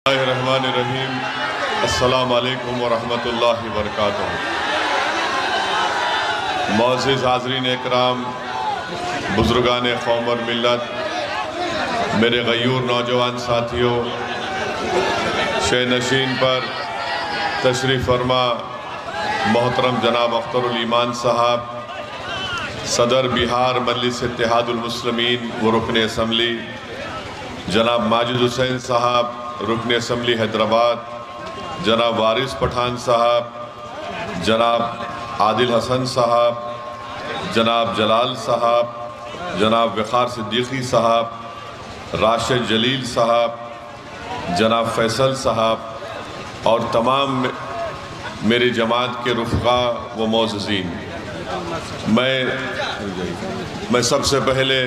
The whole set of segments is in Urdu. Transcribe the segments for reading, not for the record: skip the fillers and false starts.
الرحمن الرحیم السلام علیکم ورحمۃ اللہ وبرکاتہ۔ معزز حاضرین اکرام، بزرگان قوم اور ملت، میرے غیور نوجوان ساتھیوں، شہ نشین پر تشریف فرما محترم جناب اختر الایمان صاحب، صدر بہار مجلس اتحاد المسلمین و رکن اسمبلی، جناب ماجد حسین صاحب رکن اسمبلی حیدرآباد، جناب وارث پٹھان صاحب، جناب عادل حسن صاحب، جناب جلال صاحب، جناب وقار صدیقی صاحب، راشد جلیل صاحب، جناب فیصل صاحب اور تمام میری جماعت کے رفقا و معززین، میں سب سے پہلے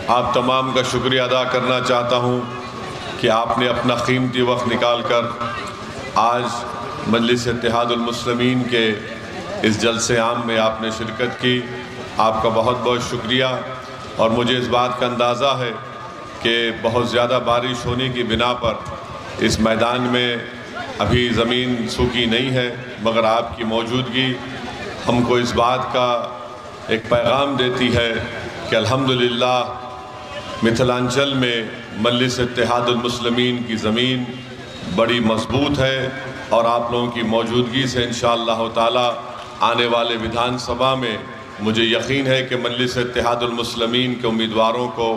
آپ تمام کا شکریہ ادا کرنا چاہتا ہوں کہ آپ نے اپنا قیمتی وقت نکال کر آج مجلس اتحاد المسلمین کے اس جلسے عام میں آپ نے شرکت کی۔ آپ کا بہت بہت شکریہ، اور مجھے اس بات کا اندازہ ہے کہ بہت زیادہ بارش ہونے کی بنا پر اس میدان میں ابھی زمین سوکھی نہیں ہے، مگر آپ کی موجودگی ہم کو اس بات کا ایک پیغام دیتی ہے کہ الحمدللہ متھلانچل میں مجلس اتحاد المسلمین کی زمین بڑی مضبوط ہے، اور آپ لوگوں کی موجودگی سے انشاءاللہ تعالی آنے والے ویدھان سبھا میں مجھے یقین ہے کہ مجلس اتحاد المسلمین کے امیدواروں کو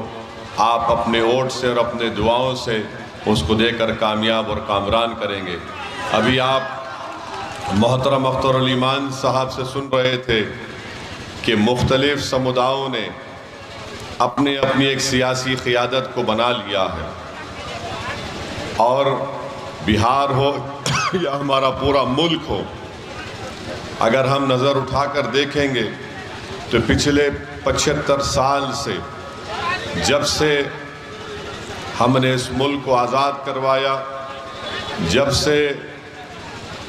آپ اپنے ووٹ سے اور اپنے دعاؤں سے اس کو دے کر کامیاب اور کامران کریں گے۔ ابھی آپ محترم اختر الایمان صاحب سے سن رہے تھے کہ مختلف سموداؤں نے اپنی ایک سیاسی قیادت کو بنا لیا ہے، اور بہار ہو یا ہمارا پورا ملک ہو، اگر ہم نظر اٹھا کر دیکھیں گے تو پچھلے 75 سال سے جب سے ہم نے اس ملک کو آزاد کروایا، جب سے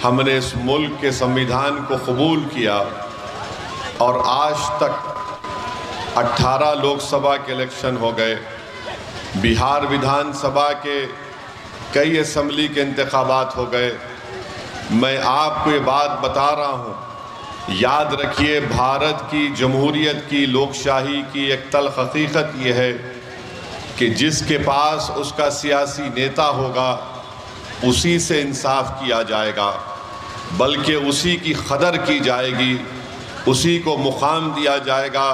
ہم نے اس ملک کے سنویدھان کو قبول کیا، اور آج تک 18 لوک سبھا کے الیکشن ہو گئے، بہار ویدھان سبھا کے کئی اسمبلی کے انتخابات ہو گئے، میں آپ کو یہ بات بتا رہا ہوں، یاد رکھیے بھارت کی جمہوریت کی لوک شاہی کی ایک تلخ حقیقت یہ ہے کہ جس کے پاس اس کا سیاسی نیتا ہوگا اسی سے انصاف کیا جائے گا، بلکہ اسی کی قدر کی جائے گی، اسی کو مقام دیا جائے گا،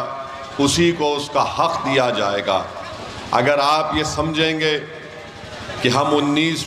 اسی کو اس کا حق دیا جائے گا۔ اگر آپ یہ سمجھیں گے کہ ہم 19